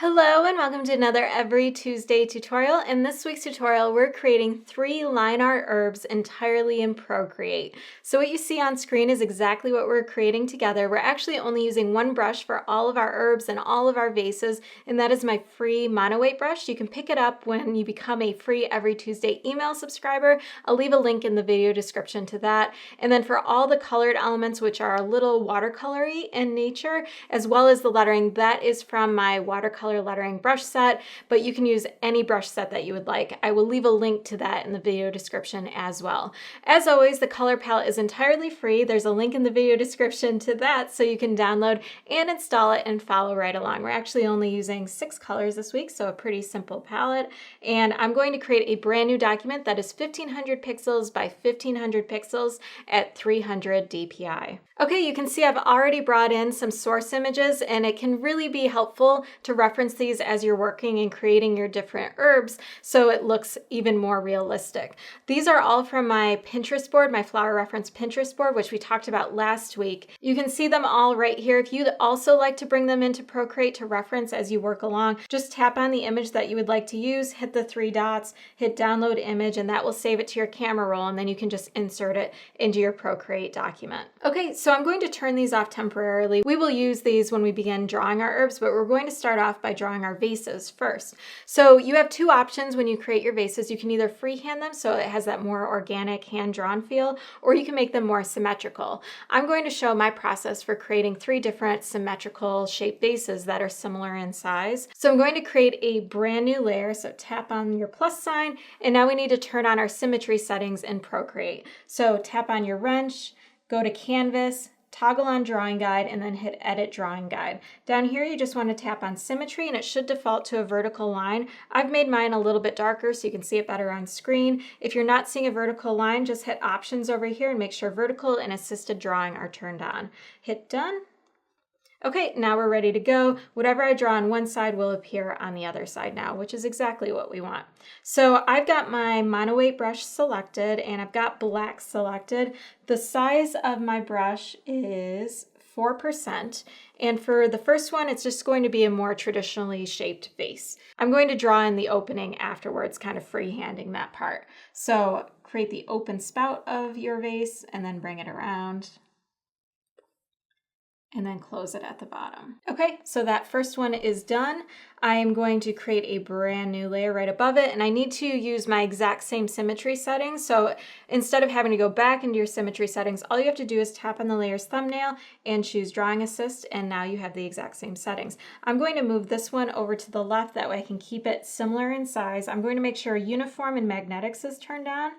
Hello and welcome to another Every Tuesday tutorial. In this week's tutorial, we're creating 3 line art herbs entirely in Procreate. So what you see on screen is exactly what we're creating together. We're actually only using one brush for all of our herbs and all of our vases, and that is my free monoweight brush. You can pick it up when you become a free Every Tuesday email subscriber. I'll leave a link in the video description to that. And then for all the colored elements, which are a little watercolory in nature, as well as the lettering, that is from my watercolor lettering brush set, but you can use any brush set that you would like. I will leave a link to that in the video description as well. As always, the color palette is entirely free. There's a link in the video description to that so you can download and install it and follow right along. We're actually only using 6 colors this week, so a pretty simple palette. And I'm going to create a brand new document that is 1500 pixels by 1500 pixels at 300 dpi. Okay, you can see I've already brought in some source images, and it can really be helpful to reference these as you're working and creating your different herbs so it looks even more realistic. These are all from my Pinterest board, my flower reference Pinterest board, which we talked about last week. You can see them all right here. If you'd also like to bring them into Procreate to reference as you work along, just tap on the image that you would like to use, hit the 3 dots, hit download image, and that will save it to your camera roll, and then you can just insert it into your Procreate document. Okay, so I'm going to turn these off temporarily. We will use these when we begin drawing our herbs, but we're going to start off by drawing our vases first. So you have 2 options when you create your vases. You can either freehand them so it has that more organic hand-drawn feel, or you can make them more symmetrical. I'm going to show my process for creating 3 different symmetrical shaped vases that are similar in size. So I'm going to create a brand new layer, so tap on your plus sign, and now we need to turn on our symmetry settings in Procreate. So tap on your wrench, go to Canvas, toggle on Drawing Guide, and then hit Edit Drawing Guide. Down here, you just want to tap on Symmetry, and it should default to a vertical line. I've made mine a little bit darker so you can see it better on screen. If you're not seeing a vertical line, just hit Options over here and make sure Vertical and Assisted Drawing are turned on. Hit Done. Okay, now we're ready to go. Whatever I draw on one side will appear on the other side now, which is exactly what we want. So I've got my monoweight brush selected and I've got black selected. The size of my brush is 4%. And for the first one, it's just going to be a more traditionally shaped vase. I'm going to draw in the opening afterwards, kind of freehanding that part. So create the open spout of your vase and then bring it around, and then close it at the bottom. Okay, so that first one is done. I am going to create a brand new layer right above it, and I need to use my exact same symmetry settings. So instead of having to go back into your symmetry settings, all you have to do is tap on the layer's thumbnail and choose Drawing Assist, and now you have the exact same settings. I'm going to move this one over to the left, that way I can keep it similar in size. I'm going to make sure Uniform and Magnetics is turned on.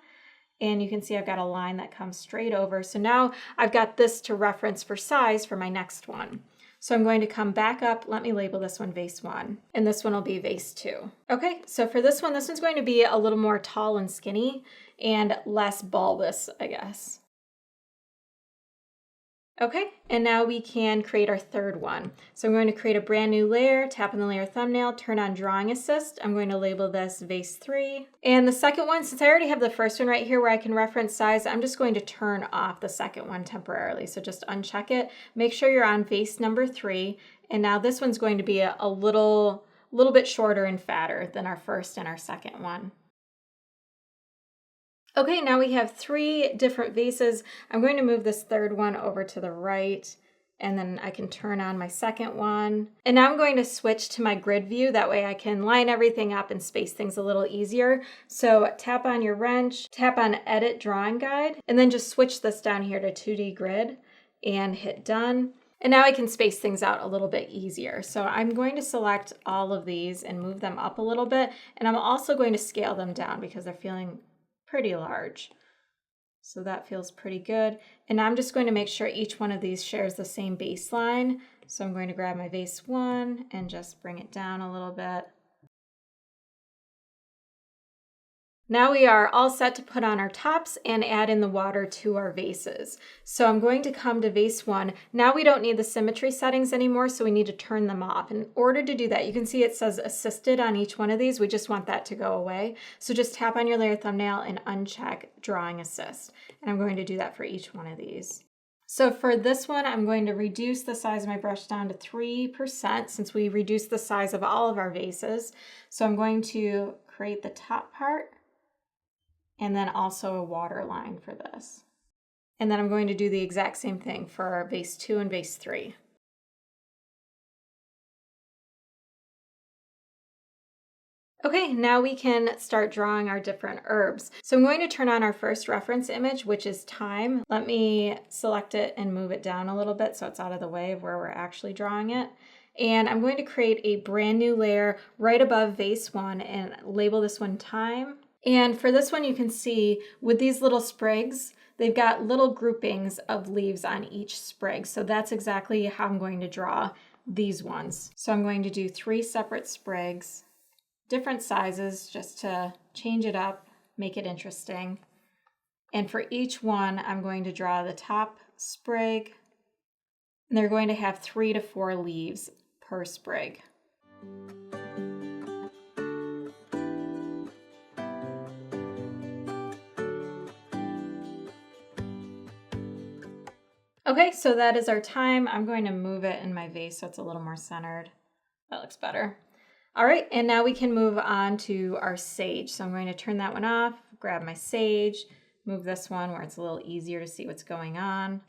And you can see I've got a line that comes straight over. So now I've got this to reference for size for my next one. So I'm going to come back up. Let me label this one Vase 1, and this one will be Vase 2. Okay, so for this one's going to be a little more tall and skinny and less bulbous, I guess. Okay, and now we can create our third one. So I'm going to create a brand new layer, tap on the layer thumbnail, turn on Drawing Assist. I'm going to label this Vase 3. And the second one, since I already have the first one right here where I can reference size, I'm just going to turn off the second one temporarily. So just uncheck it. Make sure you're on vase number 3. And now this one's going to be a little bit shorter and fatter than our first and our second one. Okay, now we have 3 different vases. I'm going to move this third one over to the right, and then I can turn on my second one. And now I'm going to switch to my grid view. That way I can line everything up and space things a little easier. So tap on your wrench, tap on Edit Drawing Guide, and then just switch this down here to 2D grid and hit Done. And now I can space things out a little bit easier. So I'm going to select all of these and move them up a little bit. And I'm also going to scale them down because they're feeling pretty large. So that feels pretty good. And I'm just going to make sure each one of these shares the same baseline. So I'm going to grab my Vase 1 and just bring it down a little bit. Now we are all set to put on our tops and add in the water to our vases. So I'm going to come to Vase 1. Now we don't need the symmetry settings anymore, so we need to turn them off. In order to do that, you can see it says assisted on each one of these. We just want that to go away. So just tap on your layer thumbnail and uncheck Drawing Assist. And I'm going to do that for each one of these. So for this one, I'm going to reduce the size of my brush down to 3% since we reduced the size of all of our vases. So I'm going to create the top part and then also a water line for this. And then I'm going to do the exact same thing for vase 2 and vase 3. Okay, now we can start drawing our different herbs. So I'm going to turn on our first reference image, which is thyme. Let me select it and move it down a little bit so it's out of the way of where we're actually drawing it. And I'm going to create a brand new layer right above vase 1 and label this one thyme. And for this one, you can see with these little sprigs, they've got little groupings of leaves on each sprig. So that's exactly how I'm going to draw these ones. So I'm going to do 3 separate sprigs, different sizes just to change it up, make it interesting. And for each one, I'm going to draw the top sprig, and they're going to have 3 to 4 leaves per sprig. Okay, so that is our thyme. I'm going to move it in my vase so it's a little more centered. That looks better. All right, and now we can move on to our sage. So I'm going to turn that one off, grab my sage, move this one where it's a little easier to see what's going on,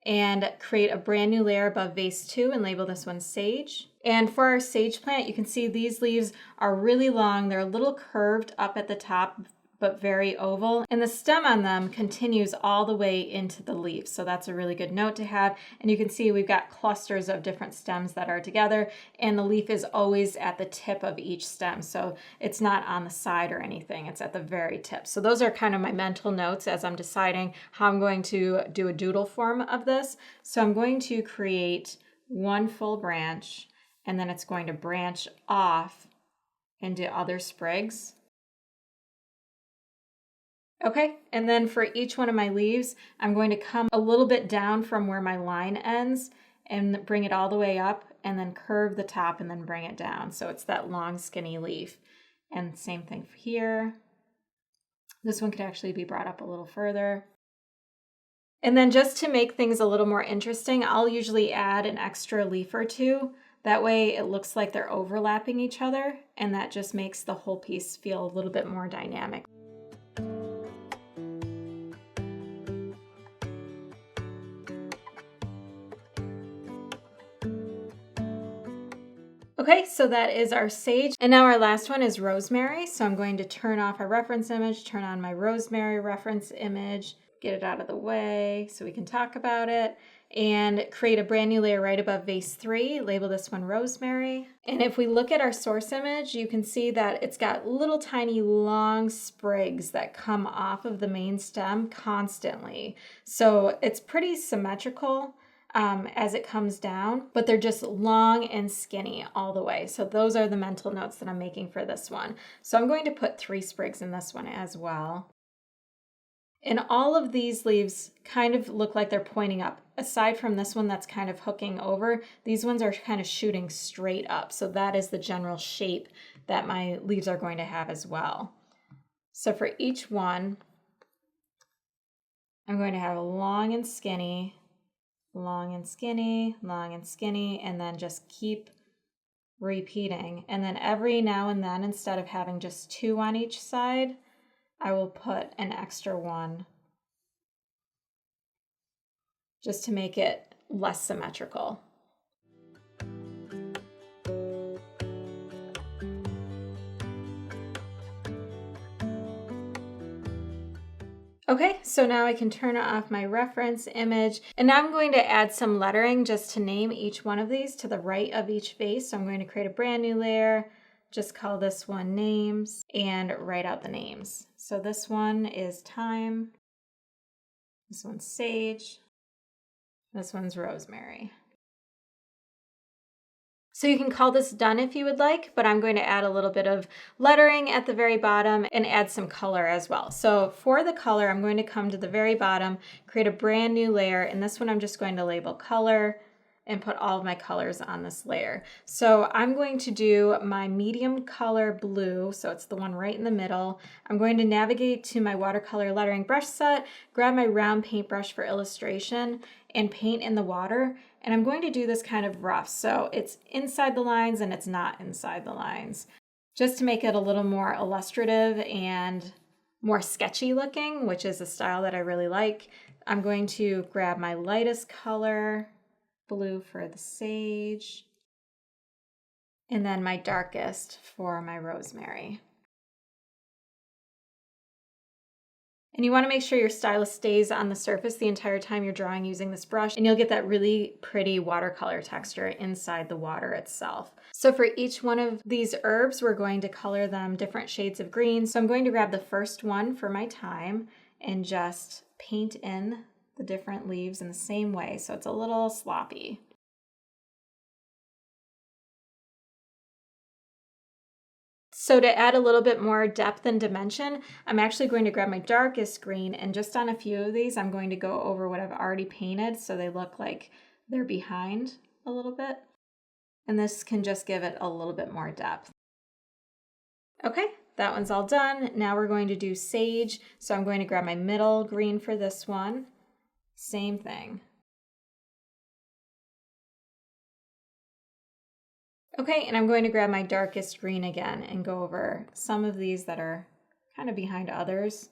and create a brand new layer above vase 2 and label this one sage. And for our sage plant, you can see these leaves are really long. They're a little curved up at the top, but very oval. And the stem on them continues all the way into the leaf. So that's a really good note to have. And you can see we've got clusters of different stems that are together, and the leaf is always at the tip of each stem. So it's not on the side or anything, it's at the very tip. So those are kind of my mental notes as I'm deciding how I'm going to do a doodle form of this. So I'm going to create one full branch, and then it's going to branch off into other sprigs. Okay, and then for each one of my leaves, I'm going to come a little bit down from where my line ends and bring it all the way up, and then curve the top and then bring it down. So it's that long skinny leaf. And same thing here. This one could actually be brought up a little further. And then just to make things a little more interesting, I'll usually add an extra leaf or two. That way it looks like they're overlapping each other, and that just makes the whole piece feel a little bit more dynamic. Okay, so that is our sage. And now our last one is rosemary. So I'm going to turn off our reference image, turn on my rosemary reference image, get it out of the way so we can talk about it, and create a brand new layer right above vase 3, label this one rosemary. And if we look at our source image, you can see that it's got little tiny long sprigs that come off of the main stem constantly. So it's pretty symmetrical as it comes down, but they're just long and skinny all the way. So those are the mental notes that I'm making for this one. So I'm going to put 3 sprigs in this one as well. And all of these leaves kind of look like they're pointing up. Aside from this one that's kind of hooking over, these ones are kind of shooting straight up. So that is the general shape that my leaves are going to have as well. So for each one, I'm going to have a long and skinny, long and skinny, long and skinny, and then just keep repeating. And then every now and then, instead of having just 2 on each side, I will put an extra one just to make it less symmetrical. Okay, so now I can turn off my reference image, and now I'm going to add some lettering just to name each one of these to the right of each vase. So I'm going to create a brand new layer, just call this one names, and write out the names. So this one is thyme, this one's sage, this one's rosemary. So you can call this done if you would like, but I'm going to add a little bit of lettering at the very bottom and add some color as well. So for the color, I'm going to come to the very bottom, create a brand new layer, and this one I'm just going to label color and put all of my colors on this layer. So I'm going to do my medium color blue, so it's the one right in the middle. I'm going to navigate to my watercolor lettering brush set, grab my round paintbrush for illustration, and paint in the water. And I'm going to do this kind of rough, so it's inside the lines and it's not inside the lines, just to make it a little more illustrative and more sketchy looking, which is a style that I really like. I'm going to grab my lightest color, blue for the sage, and then my darkest for my rosemary. And you want to make sure your stylus stays on the surface the entire time you're drawing using this brush, and you'll get that really pretty watercolor texture inside the water itself. So for each one of these herbs, we're going to color them different shades of green. So I'm going to grab the first one for my thyme and just paint in the different leaves in the same way, so it's a little sloppy. So to add a little bit more depth and dimension, I'm actually going to grab my darkest green, and just on a few of these, I'm going to go over what I've already painted so they look like they're behind a little bit. And this can just give it a little bit more depth. Okay, that one's all done. Now we're going to do sage. So I'm going to grab my middle green for this one. Same thing. Okay, and I'm going to grab my darkest green again and go over some of these that are kind of behind others.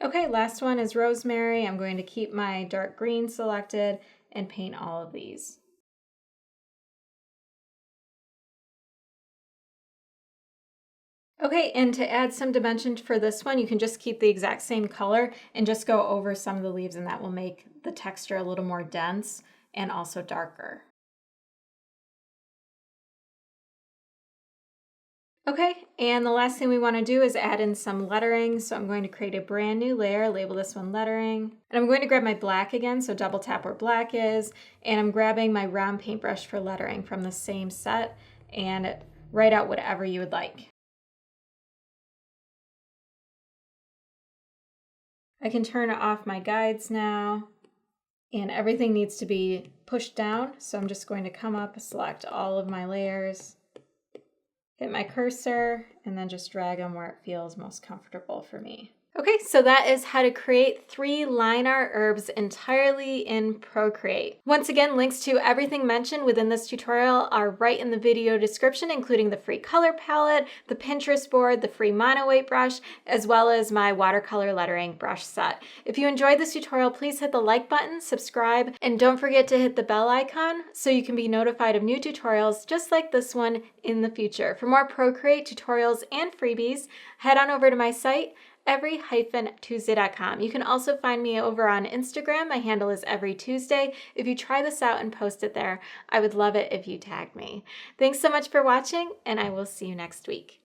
Okay, last one is rosemary. I'm going to keep my dark green selected and paint all of these. Okay, and to add some dimension for this one, you can just keep the exact same color and just go over some of the leaves, and that will make the texture a little more dense and also darker. Okay, and the last thing we want to do is add in some lettering. So I'm going to create a brand new layer, label this one lettering. And I'm going to grab my black again, so double tap where black is. And I'm grabbing my round paintbrush for lettering from the same set and write out whatever you would like. I can turn off my guides now, and everything needs to be pushed down. So I'm just going to come up, select all of my layers, hit my cursor, and then just drag them where it feels most comfortable for me. Okay, so that is how to create 3 line art herbs entirely in Procreate. Once again, links to everything mentioned within this tutorial are right in the video description, including the free color palette, the Pinterest board, the free monoweight brush, as well as my watercolor lettering brush set. If you enjoyed this tutorial, please hit the like button, subscribe, and don't forget to hit the bell icon so you can be notified of new tutorials just like this one in the future. For more Procreate tutorials and freebies, head on over to my site, every-tuesday.com. You can also find me over on Instagram. My handle is everytuesday. If you try this out and post it there, I would love it if you tag me. Thanks so much for watching, and I will see you next week.